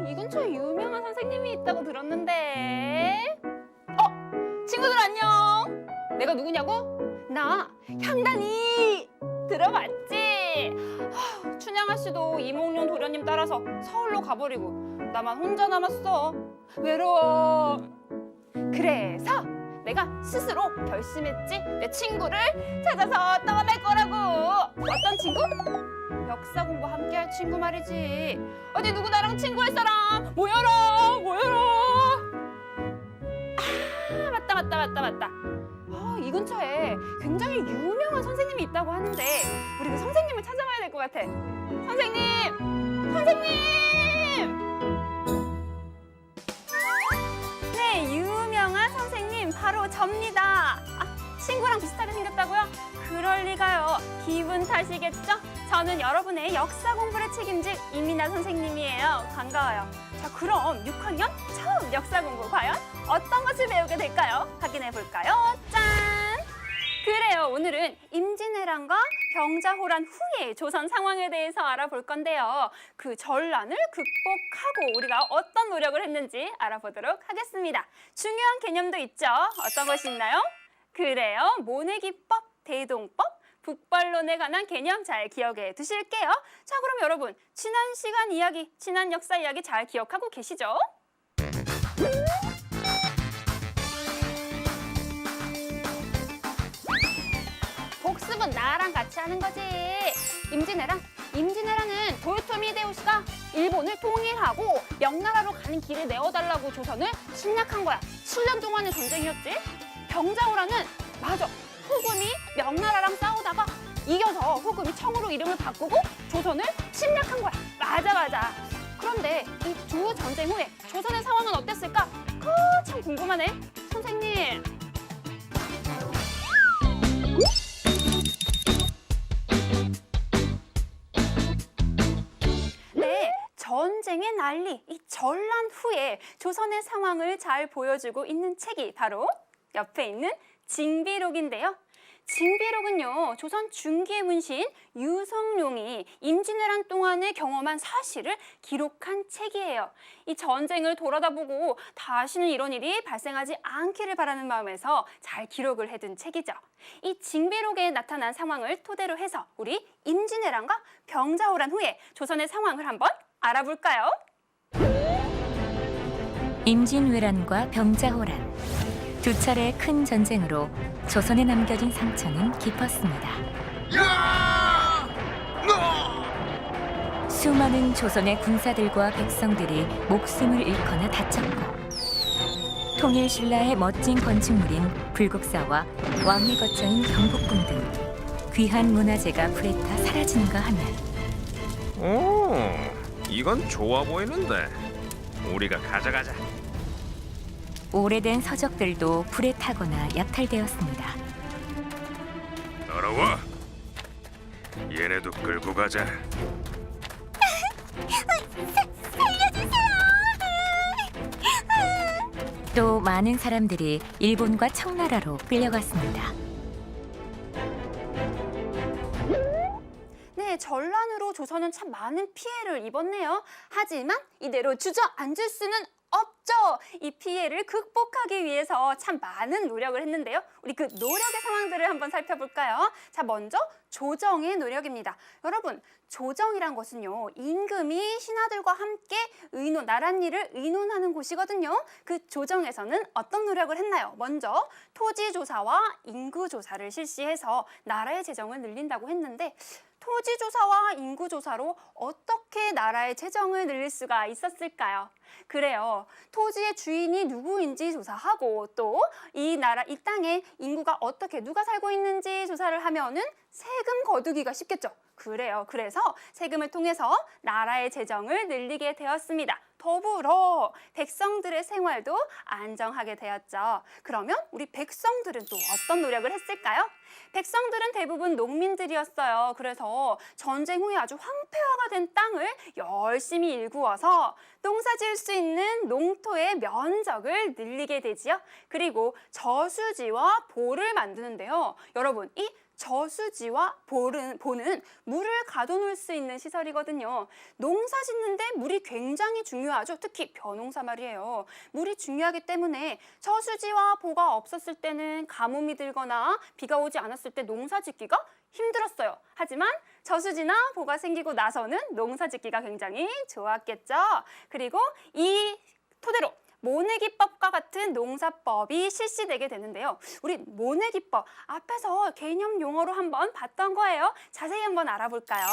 이 근처에 유명한 선생님이 있다고 들었는데. 친구들 안녕. 내가 누구냐고? 나 향단이. 들어봤지? 춘향아 씨도 이몽룡 도련님 따라서 서울로 가버리고 나만 혼자 남았어. 외로워. 그래서 내가 스스로 결심했지. 내 친구를 찾아서 떠날 거라고. 어떤 친구? 역사 공부 함께 할 친구 말이지. 어디 누구 나랑 친구할 사람? 모여라 모여라. 맞다. 이 근처에 굉장히 유명한 선생님이 있다고 하는데 우리 그 선생님을 찾아봐야 될 것 같아. 선생님! 네, 유명한 선생님 바로 접니다. 친구랑 비슷하게 생겼다고요? 그럴 리가요. 기분 탓이겠죠? 저는 여러분의 역사 공부를 책임질 이민아 선생님이에요. 반가워요. 자, 그럼 6학년 처음 역사 공부 과연 어떤 것을 배우게 될까요? 확인해 볼까요? 짠! 그래요. 오늘은 임진왜란과 병자호란 후의 조선 상황에 대해서 알아볼 건데요. 그 전란을 극복하고 우리가 어떤 노력을 했는지 알아보도록 하겠습니다. 중요한 개념도 있죠. 어떤 것이 있나요? 그래요. 모내기법, 대동법, 북벌론에 관한 개념 잘 기억해 두실게요. 자, 그럼 여러분 지난 시간 이야기, 지난 역사 이야기 잘 기억하고 계시죠? 복습은 나랑 같이 하는 거지. 임진왜란은 도요토미 히데요시가 일본을 통일하고 명나라로 가는 길을 내어달라고 조선을 침략한 거야. 7년 동안의 전쟁이었지. 병자호란은 맞아. 후금이 명나라랑 싸우다가 이겨서 후금이 청으로 이름을 바꾸고 조선을 침략한 거야. 맞아. 그런데 이 두 전쟁 후에 조선의 상황은 어땠을까? 참 궁금하네. 선생님. 네, 전쟁의 난리, 이 전란 후에 조선의 상황을 잘 보여주고 있는 책이 바로 옆에 있는 징비록인데요. 징비록은요, 조선 중기의 문신 유성룡이 임진왜란 동안에 경험한 사실을 기록한 책이에요. 이 전쟁을 돌아다보고 다시는 이런 일이 발생하지 않기를 바라는 마음에서 잘 기록을 해둔 책이죠. 이 징비록에 나타난 상황을 토대로 해서 우리 임진왜란과 병자호란 후에 조선의 상황을 한번 알아볼까요? 임진왜란과 병자호란. 두 차례의 큰 전쟁으로 조선에 남겨진 상처는 깊었습니다. 수많은 조선의 군사들과 백성들이 목숨을 잃거나 다쳤고, 통일신라의 멋진 건축물인 불국사와 왕의 거처인 경복궁 등 귀한 문화재가 불에 타 사라지는가 하면, 오, 이건 좋아 보이는데 우리가 가져가자. 오래된 서적들도 불에 타거나 약탈되었습니다. 따라와. 얘네도 끌고 가자. 또 많은 사람들이 일본과 청나라로 끌려갔습니다. 네, 전란으로 조선은 참 많은 피해를 입었네요. 하지만 이대로 주저앉을 수는 없죠. 이 피해를 극복하기 위해서 참 많은 노력을 했는데요. 우리 그 노력의 상황들을 한번 살펴볼까요? 자, 먼저 조정의 노력입니다. 여러분, 조정이란 것은요, 임금이 신하들과 함께 나랏일을 의논하는 곳이거든요. 그 조정에서는 어떤 노력을 했나요? 먼저 토지조사와 인구조사를 실시해서 나라의 재정을 늘린다고 했는데, 토지조사와 인구조사로 어떻게 나라의 재정을 늘릴 수가 있었을까요? 그래요. 토지의 주인이 누구인지 조사하고 또 이 땅에 인구가 어떻게 누가 살고 있는지 조사를 하면은 세금 거두기가 쉽겠죠. 그래요. 그래서 세금을 통해서 나라의 재정을 늘리게 되었습니다. 더불어 백성들의 생활도 안정하게 되었죠. 그러면 우리 백성들은 또 어떤 노력을 했을까요? 백성들은 대부분 농민들이었어요. 그래서 전쟁 후에 아주 황폐화가 된 땅을 열심히 일구어서 농사 지을 수 있는 농토의 면적을 늘리게 되지요. 그리고 저수지와 보를 만드는데요. 여러분, 이 저수지와 보는 물을 가둬놓을 수 있는 시설이거든요. 농사 짓는데 물이 굉장히 중요하죠. 특히 벼농사 말이에요. 물이 중요하기 때문에 저수지와 보가 없었을 때는 가뭄이 들거나 비가 오지 않았을 때 농사 짓기가 힘들었어요. 하지만 저수지나 보가 생기고 나서는 농사 짓기가 굉장히 좋았겠죠. 그리고 이 토대로 모내기법과 같은 농사법이 실시되게 되는데요. 우리 모내기법 앞에서 개념 용어로 한번 봤던 거예요. 자세히 한번 알아볼까요?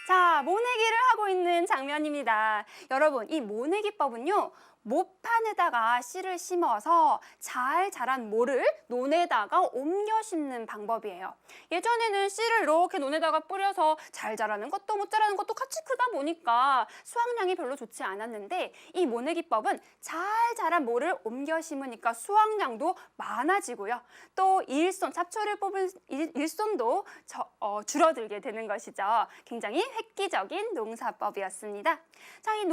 자, 모내기를 하고 있는 장면입니다. 여러분, 이 모내기법은요. 모판에다가 씨를 심어서 잘 자란 모를 논에다가 옮겨 심는 방법이에요. 예전에는 씨를 이렇게 논에다가 뿌려서 잘 자라는 것도 못 자라는 것도 같이 크다 보니까 수확량이 별로 좋지 않았는데 이 모내기법은 잘 자란 모를 옮겨 심으니까 수확량도 많아지고요. 또 일손, 잡초를 뽑은 일손도 줄어들게 되는 것이죠. 굉장히 획기적인 농사법이었습니다. 자, 이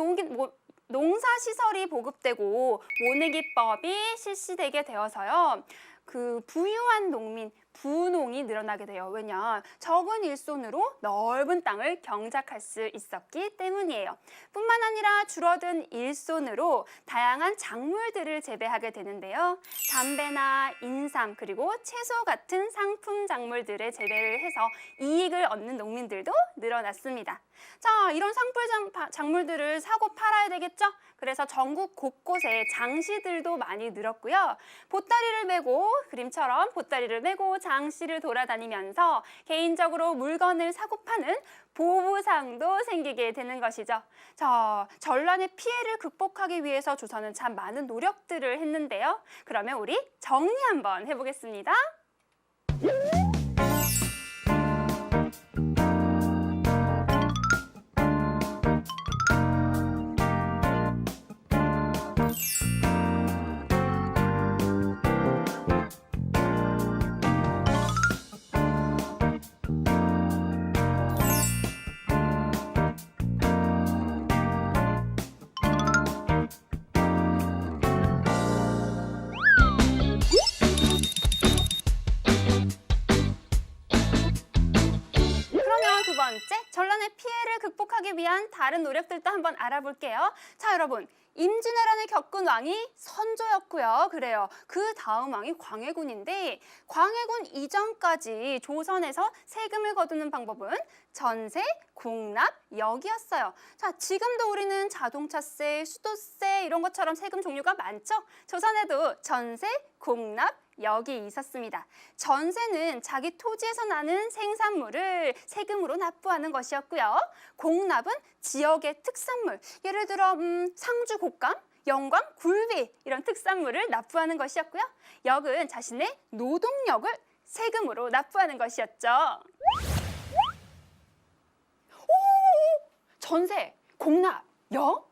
농사시설이 보급되고 모내기법이 실시되게 되어서요. 그 부유한 농민, 부농이 늘어나게 돼요. 왜냐? 적은 일손으로 넓은 땅을 경작할 수 있었기 때문이에요. 뿐만 아니라 줄어든 일손으로 다양한 작물들을 재배하게 되는데요. 담배나 인삼 그리고 채소 같은 상품 작물들의 재배를 해서 이익을 얻는 농민들도 늘어났습니다. 자, 이런 상품 작물들을 사고 팔아야 되겠죠? 그래서 전국 곳곳에 장시들도 많이 늘었고요. 보따리를 메고 그림처럼 보따리를 메고 장시를 돌아다니면서 개인적으로 물건을 사고 파는 보부상도 생기게 되는 것이죠. 자, 전란의 피해를 극복하기 위해서 조선은 참 많은 노력들을 했는데요. 그러면 우리 정리 한번 해보겠습니다. 두 번째, 전란의 피해를 극복하기 위한 다른 노력들도 한번 알아볼게요. 자, 여러분, 임진왜란을 겪은 왕이 선조였고요. 그래요. 그 다음 왕이 광해군인데 광해군 이전까지 조선에서 세금을 거두는 방법은 전세, 공납, 역이었어요. 자, 지금도 우리는 자동차세, 수도세 이런 것처럼 세금 종류가 많죠? 조선에도 전세, 공납, 역이 있었습니다. 전세는 자기 토지에서 나는 생산물을 세금으로 납부하는 것이었고요. 공납은 지역의 특산물, 예를 들어 상주 곶감, 영광, 굴비 이런 특산물을 납부하는 것이었고요. 역은 자신의 노동력을 세금으로 납부하는 것이었죠. 전세, 공납, 역?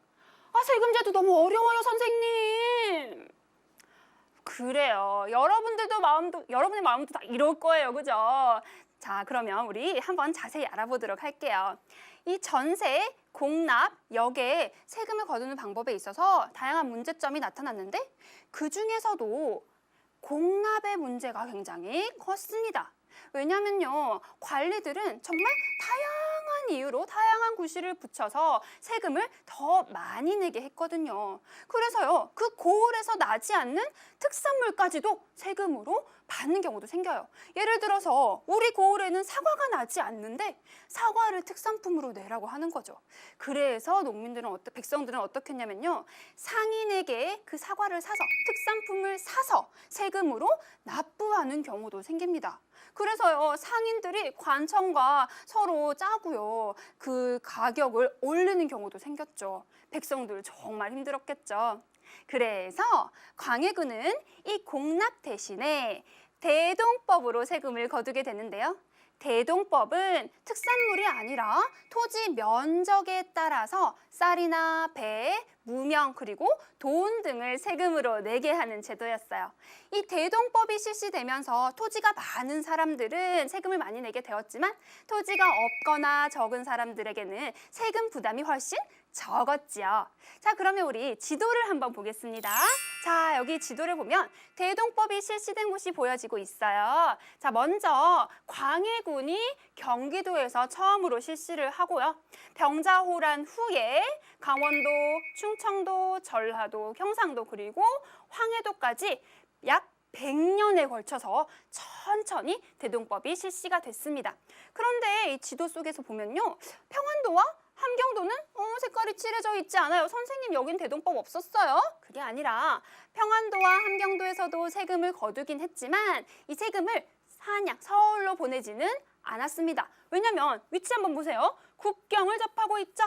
세금제도 너무 어려워요, 선생님. 그래요. 여러분의 마음도 다 이럴 거예요. 그죠? 자, 그러면 우리 한번 자세히 알아보도록 할게요. 이 전세, 공납, 역에 세금을 거두는 방법에 있어서 다양한 문제점이 나타났는데 그 중에서도 공납의 문제가 굉장히 컸습니다. 왜냐면요, 관리들은 정말 다양한 이유로 다양한 구실을 붙여서 세금을 더 많이 내게 했거든요. 그래서요, 그 고을에서 나지 않는 특산물까지도 세금으로 받는 경우도 생겨요. 예를 들어서 우리 고을에는 사과가 나지 않는데 사과를 특산품으로 내라고 하는 거죠. 그래서 백성들은 어떻게 했냐면요, 상인에게 그 사과를 사서 특산품을 사서 세금으로 납부하는 경우도 생깁니다. 그래서요, 상인들이 관청과 서로 짜고요, 그 가격을 올리는 경우도 생겼죠. 백성들 정말 힘들었겠죠. 그래서 광해군은 이 공납 대신에 대동법으로 세금을 거두게 되는데요. 대동법은 특산물이 아니라 토지 면적에 따라서 쌀이나 배, 무명 그리고 돈 등을 세금으로 내게 하는 제도였어요. 이 대동법이 실시되면서 토지가 많은 사람들은 세금을 많이 내게 되었지만 토지가 없거나 적은 사람들에게는 세금 부담이 훨씬 적었지요. 자, 그러면 우리 지도를 한번 보겠습니다. 자, 여기 지도를 보면 대동법이 실시된 곳이 보여지고 있어요. 자, 먼저 광해군이 경기도에서 처음으로 실시를 하고요. 병자호란 후에 강원도, 충청도, 전라도, 경상도 그리고 황해도까지 약 100년에 걸쳐서 천천히 대동법이 실시가 됐습니다. 그런데 이 지도 속에서 보면요. 평안도와 함경도는 색깔이 칠해져 있지 않아요. 선생님, 여긴 대동법 없었어요? 그게 아니라 평안도와 함경도에서도 세금을 거두긴 했지만 이 세금을 산양, 서울로 보내지는 않았습니다. 왜냐면 위치 한번 보세요. 국경을 접하고 있죠.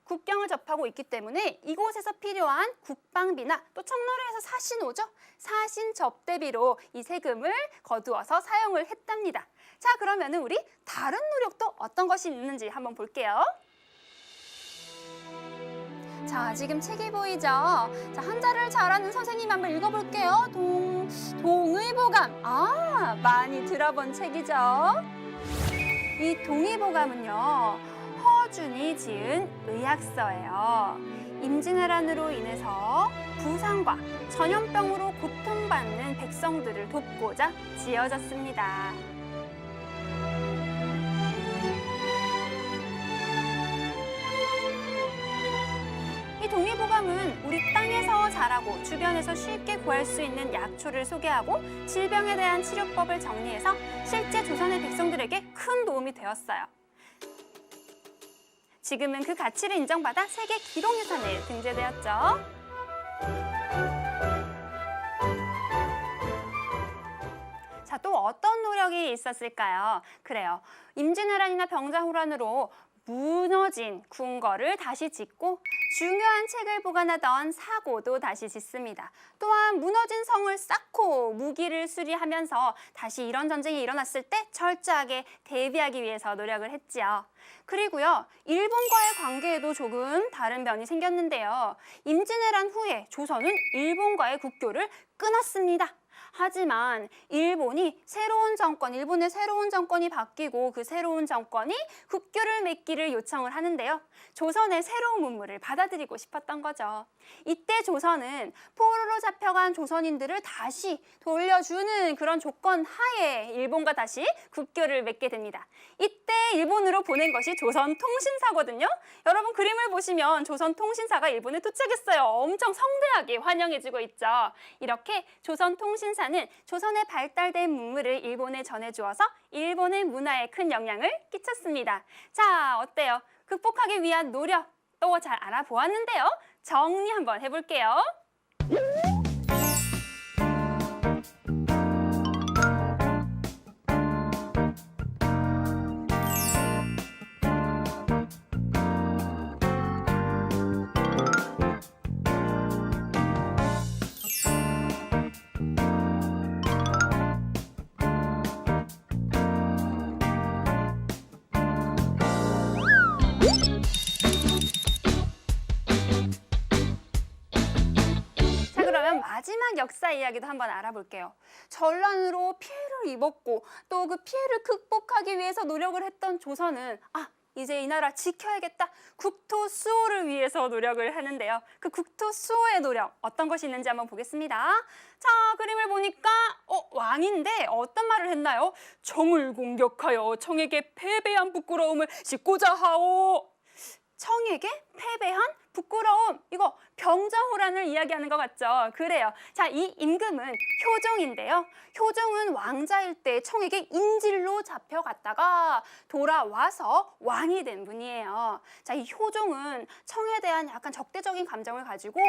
국경을 접하고 있기 때문에 이곳에서 필요한 국방비나 또 청나라에서 사신 오죠. 사신 접대비로 이 세금을 거두어서 사용을 했답니다. 자, 그러면은 우리 다른 노력도 어떤 것이 있는지 한번 볼게요. 자, 지금 책이 보이죠? 자, 한자를 잘하는 선생님이 한번 읽어볼게요. 동의보감. 아, 많이 들어본 책이죠? 이 동의보감은요. 허준이 지은 의학서예요. 임진왜란으로 인해서 부상과 전염병으로 고통받는 백성들을 돕고자 지어졌습니다. 이 동의보감은 우리 땅에서 자라고 주변에서 쉽게 구할 수 있는 약초를 소개하고 질병에 대한 치료법을 정리해서 실제 조선의 백성들에게 큰 도움이 되었어요. 지금은 그 가치를 인정받아 세계 기록유산에 등재되었죠. 자, 또 어떤 노력이 있었을까요? 그래요. 임진왜란이나 병자호란으로 무너진 궁궐을 다시 짓고 중요한 책을 보관하던 사고도 다시 짓습니다. 또한 무너진 성을 쌓고 무기를 수리하면서 다시 이런 전쟁이 일어났을 때 철저하게 대비하기 위해서 노력을 했지요. 그리고요, 일본과의 관계에도 조금 다른 면이 생겼는데요. 임진왜란 후에 조선은 일본과의 국교를 끊었습니다. 하지만 일본의 새로운 정권이 바뀌고 그 새로운 정권이 국교를 맺기를 요청을 하는데요. 조선의 새로운 문물을 받아들이고 싶었던 거죠. 이때 조선은 포로로 잡혀간 조선인들을 다시 돌려주는 그런 조건 하에 일본과 다시 국교를 맺게 됩니다. 이때 일본으로 보낸 것이 조선통신사거든요. 여러분, 그림을 보시면 조선통신사가 일본에 도착했어요. 엄청 성대하게 환영해주고 있죠. 이렇게 조선통신사는 조선의 발달된 문물을 일본에 전해주어서 일본의 문화에 큰 영향을 끼쳤습니다. 자, 어때요? 극복하기 위한 노력 또 잘 알아보았는데요. 정리 한번 해볼게요. 마지막 역사 이야기도 한번 알아볼게요. 전란으로 피해를 입었고 또 그 피해를 극복하기 위해서 노력을 했던 조선은 이제 이 나라 지켜야겠다. 국토 수호를 위해서 노력을 하는데요. 그 국토 수호의 노력 어떤 것이 있는지 한번 보겠습니다. 자, 그림을 보니까 왕인데 어떤 말을 했나요? 청을 공격하여 청에게 패배한 부끄러움을 씻고자 하오. 청에게 패배한 부끄러움, 이거 병자호란을 이야기하는 것 같죠? 그래요. 자, 이 임금은 효종인데요. 효종은 왕자일 때 청에게 인질로 잡혀갔다가 돌아와서 왕이 된 분이에요. 자, 이 효종은 청에 대한 약간 적대적인 감정을 가지고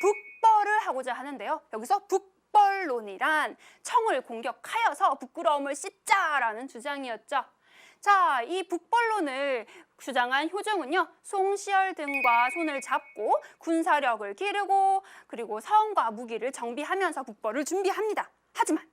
북벌을 하고자 하는데요. 여기서 북벌론이란 청을 공격하여서 부끄러움을 씻자라는 주장이었죠. 자, 이 북벌론을 주장한 효종은요, 송시열 등과 손을 잡고 군사력을 기르고 그리고 성과 무기를 정비하면서 북벌을 준비합니다. 하지만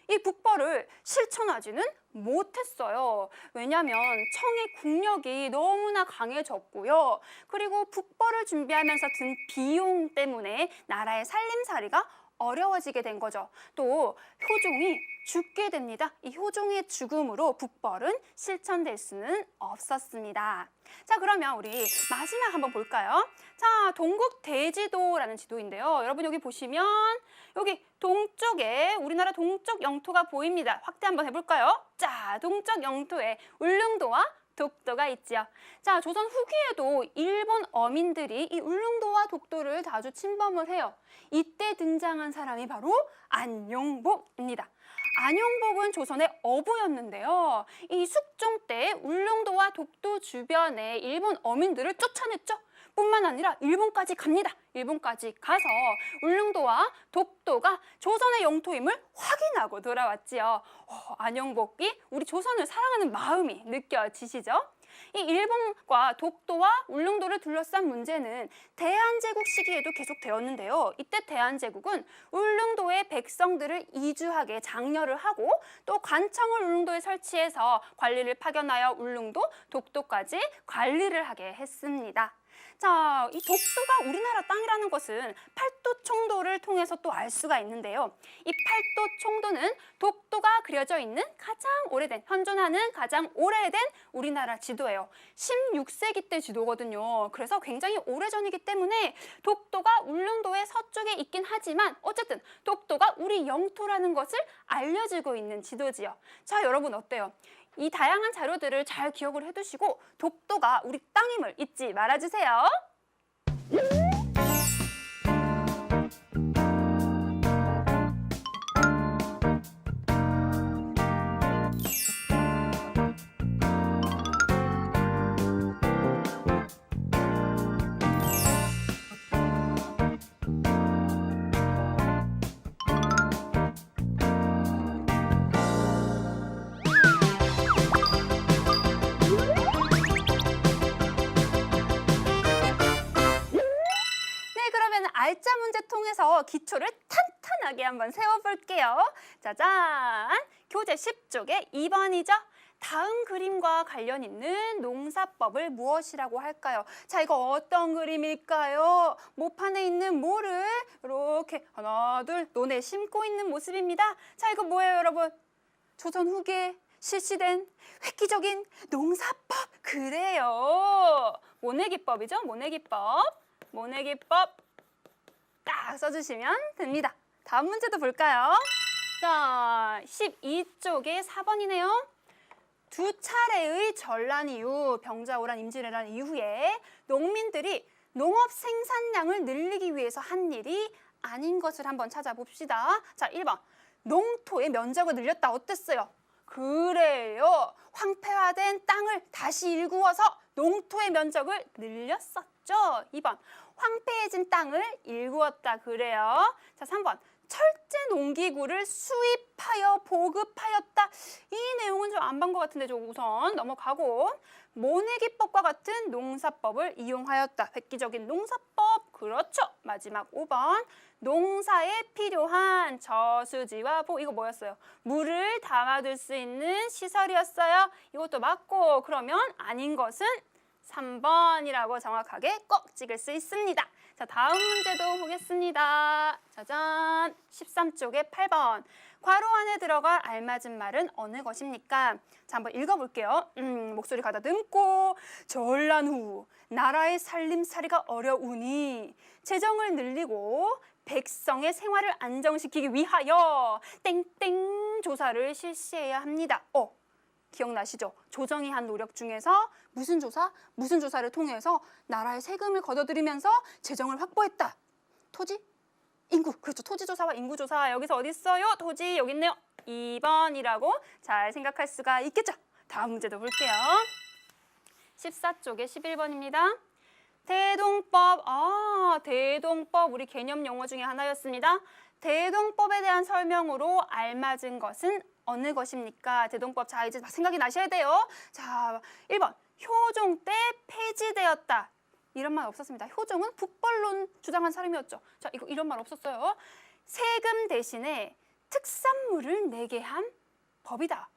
이 북벌을 실천하지는 못했어요. 왜냐하면 청의 국력이 너무나 강해졌고요. 그리고 북벌을 준비하면서 든 비용 때문에 나라의 살림살이가 어려워지게 된 거죠. 또 효종이 죽게 됩니다. 이 효종의 죽음으로 북벌은 실천될 수는 없었습니다. 자, 그러면 우리 마지막 한번 볼까요? 자, 동국 대지도라는 지도인데요. 여러분 여기 보시면 여기 동쪽에 우리나라 동쪽 영토가 보입니다. 확대 한번 해볼까요? 자, 동쪽 영토에 울릉도와 독도가 있죠. 자, 조선 후기에도 일본 어민들이 이 울릉도와 독도를 자주 침범을 해요. 이때 등장한 사람이 바로 안용복입니다. 안용복은 조선의 어부였는데요. 이 숙종 때 울릉도와 독도 주변에 일본 어민들을 쫓아냈죠. 뿐만 아니라 일본까지 갑니다. 일본까지 가서 울릉도와 독도가 조선의 영토임을 확인하고 돌아왔지요. 안용복이 우리 조선을 사랑하는 마음이 느껴지시죠? 이 일본과 독도와 울릉도를 둘러싼 문제는 대한제국 시기에도 계속되었는데요. 이때 대한제국은 울릉도의 백성들을 이주하게 장려를 하고 또 관청을 울릉도에 설치해서 관리를 파견하여 울릉도, 독도까지 관리를 하게 했습니다. 자, 이 독도가 우리나라 땅이라는 것은 팔도 총도를 통해서 또 알 수가 있는데요. 이 팔도 총도는 독도가 그려져 있는 가장 오래된, 현존하는 가장 오래된 우리나라 지도예요. 16세기 때 지도거든요. 그래서 굉장히 오래전이기 때문에 독도가 울릉도의 서쪽에 있긴 하지만 어쨌든 독도가 우리 영토라는 것을 알려주고 있는 지도지요. 자, 여러분 어때요? 이 다양한 자료들을 잘 기억을 해두시고 독도가 우리 땅임을 잊지 말아주세요. 알짜 문제 통해서 기초를 탄탄하게 한번 세워볼게요. 짜잔! 교재 10쪽에 2번이죠. 다음 그림과 관련 있는 농사법을 무엇이라고 할까요? 자, 이거 어떤 그림일까요? 모판에 있는 모를 이렇게 하나, 둘, 논에 심고 있는 모습입니다. 자, 이거 뭐예요, 여러분? 조선 후기에 실시된 획기적인 농사법. 그래요. 모내기법이죠, 모내기법. 모내기법. 딱 써주시면 됩니다. 다음 문제도 볼까요? 자, 12쪽에 4번이네요. 두 차례의 전란 이후, 병자호란, 임진왜란 이후에 농민들이 농업 생산량을 늘리기 위해서 한 일이 아닌 것을 한번 찾아봅시다. 자, 1번. 농토의 면적을 늘렸다. 어땠어요? 그래요. 황폐화된 땅을 다시 일구어서 농토의 면적을 늘렸었죠. 2번. 황폐해진 땅을 일구었다. 그래요. 자, 3번. 철제 농기구를 수입하여 보급하였다. 이 내용은 좀 안 본 것 같은데 저 우선 넘어가고, 모내기법과 같은 농사법을 이용하였다. 획기적인 농사법. 그렇죠. 마지막 5번. 농사에 필요한 저수지와 이거 뭐였어요? 물을 담아둘 수 있는 시설이었어요. 이것도 맞고, 그러면 아닌 것은 3번이라고 정확하게 꼭 찍을 수 있습니다. 자, 다음 문제도 보겠습니다. 짜잔! 13쪽에 8번. 괄호 안에 들어갈 알맞은 말은 어느 것입니까? 자, 한번 읽어볼게요. 목소리 가다듬고. 전란 후 나라의 살림살이가 어려우니 재정을 늘리고 백성의 생활을 안정시키기 위하여 땡땡 조사를 실시해야 합니다. 기억나시죠? 조정이 한 노력 중에서 무슨 조사? 무슨 조사를 통해서 나라의 세금을 걷어들이면서 재정을 확보했다. 토지? 인구. 그렇죠. 토지조사와 인구조사. 여기서 어디 있어요? 토지 여기 있네요. 2번이라고 잘 생각할 수가 있겠죠? 다음 문제도 볼게요. 14쪽에 11번입니다. 대동법. 대동법 우리 개념 용어 중에 하나였습니다. 대동법에 대한 설명으로 알맞은 것은 어느 것입니까? 대동법. 자, 이제 생각이 나셔야 돼요. 자, 1번. 효종 때 폐지되었다. 이런 말 없었습니다. 효종은 북벌론 주장한 사람이었죠. 자, 이런 말 없었어요. 세금 대신에 특산물을 내게 한 법이다.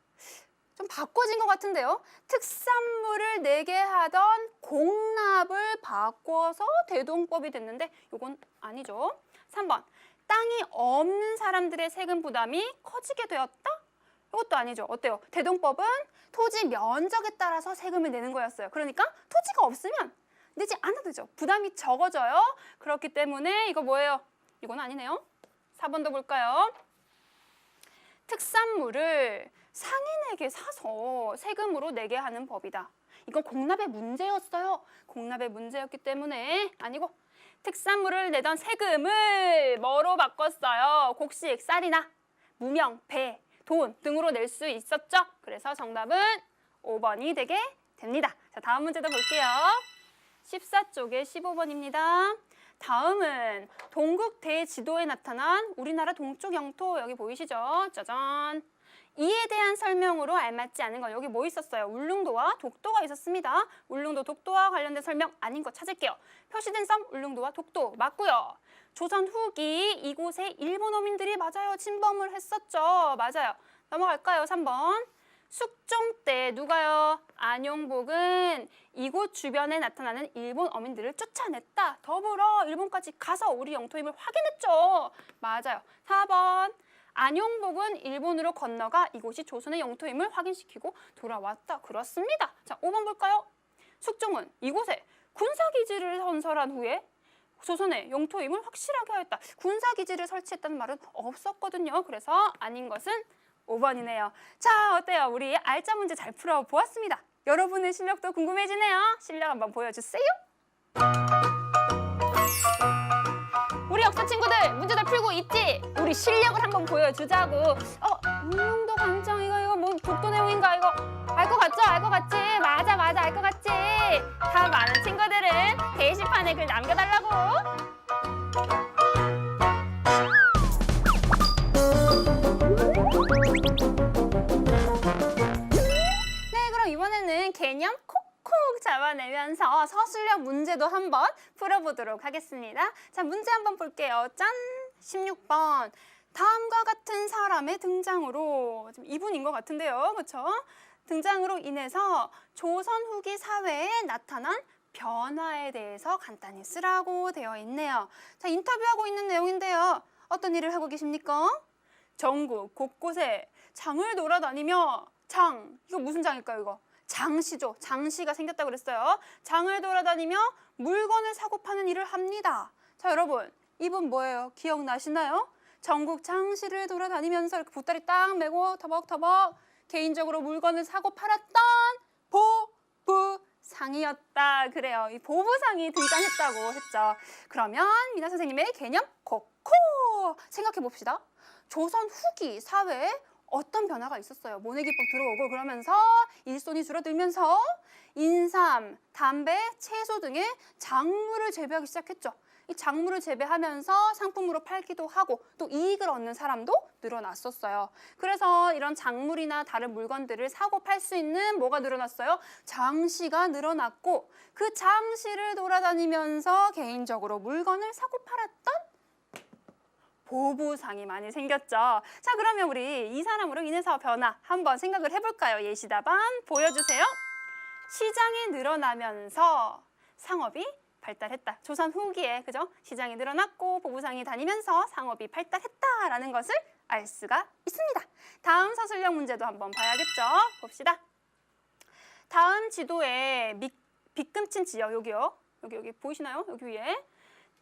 좀 바꿔진 것 같은데요. 특산물을 내게 하던 공납을 바꿔서 대동법이 됐는데 이건 아니죠. 3번. 땅이 없는 사람들의 세금 부담이 커지게 되었다? 이것도 아니죠. 어때요? 대동법은 토지 면적에 따라서 세금을 내는 거였어요. 그러니까 토지가 없으면 내지 않아도 되죠. 부담이 적어져요. 그렇기 때문에 이거 뭐예요? 이건 아니네요. 4번도 볼까요? 특산물을 상인에게 사서 세금으로 내게 하는 법이다. 이건 공납의 문제였어요. 공납의 문제였기 때문에 아니고 특산물을 내던 세금을 뭐로 바꿨어요? 곡식, 쌀이나 무명, 배, 돈 등으로 낼 수 있었죠. 그래서 정답은 5번이 되게 됩니다. 자, 다음 문제도 볼게요. 14쪽에 15번입니다. 다음은 동국 대지도에 나타난 우리나라 동쪽 영토 여기 보이시죠? 짜잔. 이에 대한 설명으로 알맞지 않은 거 여기 뭐 있었어요? 울릉도와 독도가 있었습니다. 울릉도, 독도와 관련된 설명 아닌 거 찾을게요. 표시된 섬 울릉도와 독도 맞고요. 조선 후기 이곳에 일본 어민들이 맞아요. 침범을 했었죠. 맞아요. 넘어갈까요? 3번. 숙종 때 누가요? 안용복은 이곳 주변에 나타나는 일본 어민들을 쫓아냈다. 더불어 일본까지 가서 우리 영토임을 확인했죠. 맞아요. 4번. 안용복은 일본으로 건너가 이곳이 조선의 영토임을 확인시키고 돌아왔다. 그렇습니다. 자, 5번 볼까요? 숙종은 이곳에 군사기지를 건설한 후에 조선의 영토임을 확실하게 하였다. 군사기지를 설치했다는 말은 없었거든요. 그래서 아닌 것은 5번이네요. 자, 어때요? 우리 알짜 문제 잘 풀어보았습니다. 여러분의 실력도 궁금해지네요. 실력 한번 보여주세요. 우리 역사 친구들 문제들 풀고 있지? 우리 실력을 한번 보여주자고. 울릉도 관청 이거 뭐 독도 내용인가 이거 알 것 같죠? 알 것 같지? 맞아 알 것 같지? 다 많은 친구들은 게시판에 글 남겨달라고. 네, 그럼 이번에는 개념 콕콕 잡아내면서 서술형 문제도 한번 풀어보도록 하겠습니다. 자, 문제 한번 볼게요. 짠! 16번. 다음과 같은 사람의 등장으로, 지금 이분인 것 같은데요. 그렇죠? 등장으로 인해서 조선 후기 사회에 나타난 변화에 대해서 간단히 쓰라고 되어 있네요. 자, 인터뷰하고 있는 내용인데요. 어떤 일을 하고 계십니까? 전국 곳곳에 장을 돌아다니며 이거 무슨 장일까요, 이거? 장시죠. 장시가 생겼다고 그랬어요. 장을 돌아다니며 물건을 사고 파는 일을 합니다. 자, 여러분, 이분 뭐예요? 기억나시나요? 전국 장시를 돌아다니면서 이렇게 보따리 딱 메고 터벅터벅 개인적으로 물건을 사고 팔았던 보부상이었다. 그래요. 이 보부상이 등장했다고 했죠. 그러면 미나 선생님의 개념 코코 생각해 봅시다. 조선 후기 사회에 어떤 변화가 있었어요? 모내기법 들어오고 그러면서 일손이 줄어들면서 인삼, 담배, 채소 등의 작물을 재배하기 시작했죠. 이 작물을 재배하면서 상품으로 팔기도 하고 또 이익을 얻는 사람도 늘어났었어요. 그래서 이런 작물이나 다른 물건들을 사고 팔 수 있는 뭐가 늘어났어요? 장시가 늘어났고 그 장시를 돌아다니면서 개인적으로 물건을 사고 팔았던 보부상이 많이 생겼죠. 자, 그러면 우리 이 사람으로 인해서 변화 한번 생각을 해볼까요? 예시답안 보여주세요. 시장이 늘어나면서 상업이 발달했다. 조선 후기에 그죠? 시장이 늘어났고 보부상이 다니면서 상업이 발달했다라는 것을 알 수가 있습니다. 다음 서술형 문제도 한번 봐야겠죠? 봅시다. 다음 지도에 빗금친 지역 여기요. 여기 보이시나요? 여기 위에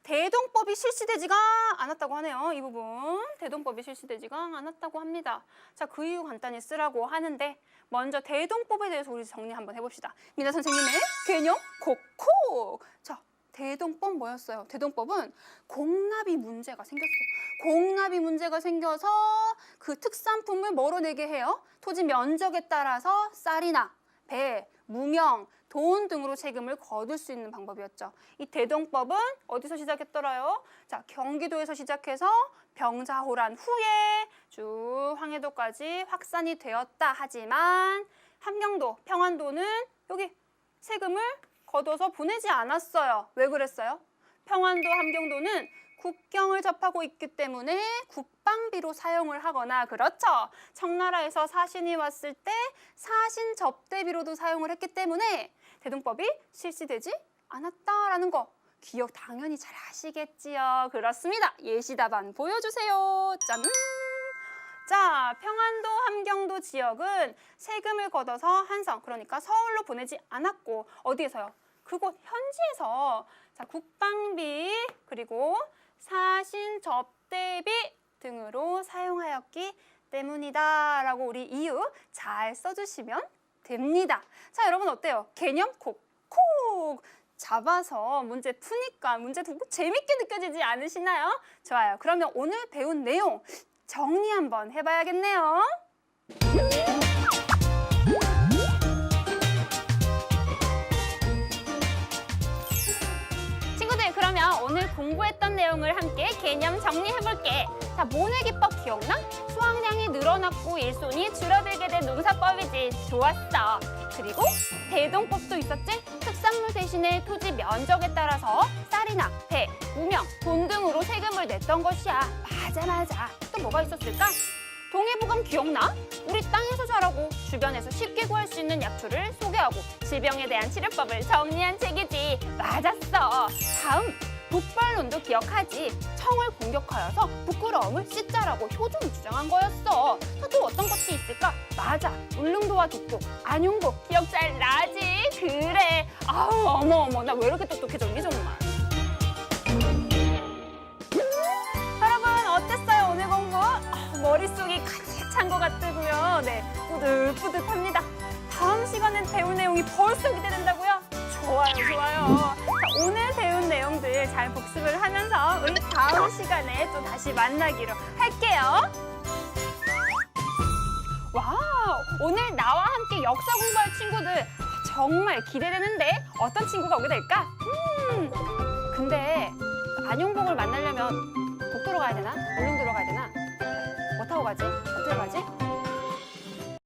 대동법이 실시되지가 않았다고 하네요. 이 부분 대동법이 실시되지가 않았다고 합니다. 자, 그 이유 간단히 쓰라고 하는데 먼저 대동법에 대해서 우리 정리 한번 해봅시다. 미나 선생님의 개념 콕콕. 자, 대동법 뭐였어요? 대동법은 공납이 문제가 생겼어요. 공납이 문제가 생겨서 그 특산품을 뭐로 내게 해요? 토지 면적에 따라서 쌀이나 배, 무명, 돈 등으로 세금을 거둘 수 있는 방법이었죠. 이 대동법은 어디서 시작했더라요? 자, 경기도에서 시작해서 병자호란 후에 쭉 황해도까지 확산이 되었다. 하지만 함경도, 평안도는 여기 세금을 거둬서 보내지 않았어요. 왜 그랬어요? 평안도, 함경도는 국경을 접하고 있기 때문에 국방비로 사용을 하거나 그렇죠. 청나라에서 사신이 왔을 때 사신 접대비로도 사용을 했기 때문에 대동법이 실시되지 않았다라는 거 기억 당연히 잘 하시겠지요. 그렇습니다. 예시답안 보여주세요. 짠! 자, 평안도, 함경도 지역은 세금을 걷어서 한성, 그러니까 서울로 보내지 않았고 어디에서요? 그곳 현지에서 자, 국방비 그리고 사신 접대비 등으로 사용하였기 때문이다 라고 우리 이유 잘 써주시면 됩니다. 자, 여러분 어때요? 개념 콕콕 잡아서 문제 푸니까 문제 듣고 재밌게 느껴지지 않으시나요? 좋아요. 그러면 오늘 배운 내용 정리 한번 해봐야겠네요. 친구들, 그러면 오늘 공부했던 내용을 함께 개념 정리해볼게. 자, 모내기법 기억나? 수확량이 늘어났고 일손이 줄어들게 된 농사법이지. 좋았어. 그리고 대동법도 있었지? 특산물 대신에 토지 면적에 따라서 쌀이나 배, 무명, 돈 등으로 세금을 냈던 것이야. 맞아. 또 뭐가 있었을까? 동해부검 기억나? 우리 땅에서 자라고 주변에서 쉽게 구할 수 있는 약초를 소개하고 질병에 대한 치료법을 정리한 책이지. 맞았어. 다음, 북벌론도 기억하지? 청을 공격하여서 부끄러움을 씻자라고 효종을 주장한 거였어. 또 어떤 것이 있을까? 맞아, 울릉도와 독도, 안용도 기억 잘 나지? 그래. 아우, 어머, 나 왜 이렇게 똑똑해졌니 정말. 여러분 어땠어요 오늘 공부? 머릿속이 가득 찬 것 같더고요. 네, 뿌듯뿌듯합니다. 다음 시간엔 배울 내용이 벌써 기대된다고요? 좋아요. 자, 오늘 배운 내용들 잘 복습을 하면서 우리 다음 시간에 또 다시 만나기로 할게요. 와우, 오늘 나와 함께 역사 공부할 친구들 정말 기대되는데 어떤 친구가 오게 될까? 근데 안용복을 만나려면 독도로 가야 되나? 울릉도로 가야 되나? 뭐 타고 가지? 어떻게 가지?